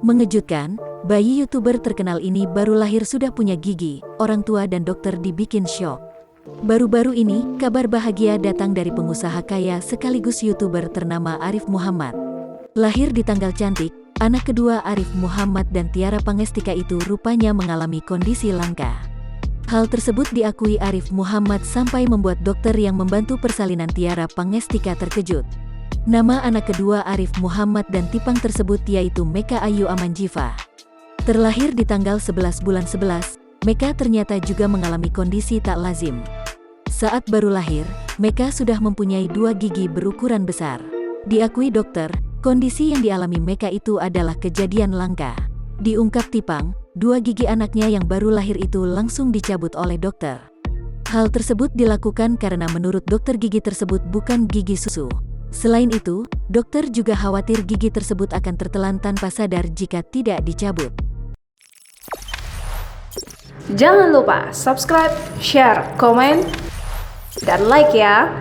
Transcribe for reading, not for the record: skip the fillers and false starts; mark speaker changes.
Speaker 1: Mengejutkan, bayi YouTuber terkenal ini baru lahir sudah punya gigi, orang tua dan dokter dibikin syok. Baru-baru ini, kabar bahagia datang dari pengusaha kaya sekaligus YouTuber ternama Arif Muhammad. Lahir di tanggal cantik, anak kedua Arif Muhammad dan Tiara Pangestika itu rupanya mengalami kondisi langka. Hal tersebut diakui Arif Muhammad sampai membuat dokter yang membantu persalinan Tiara Pangestika terkejut. Nama anak kedua Arif Muhammad dan Tipang tersebut yaitu Meka Ayu Amanjifa. Terlahir di tanggal 11 bulan 11, Meka ternyata juga mengalami kondisi tak lazim. Saat baru lahir, Meka sudah mempunyai 2 gigi berukuran besar. Diakui dokter, kondisi yang dialami Meka itu adalah kejadian langka. Diungkap Tipang, 2 gigi anaknya yang baru lahir itu langsung dicabut oleh dokter. Hal tersebut dilakukan karena menurut dokter gigi tersebut bukan gigi susu. Selain itu, dokter juga khawatir gigi tersebut akan tertelan tanpa sadar jika tidak dicabut.
Speaker 2: Jangan lupa subscribe, share, komen, dan like ya!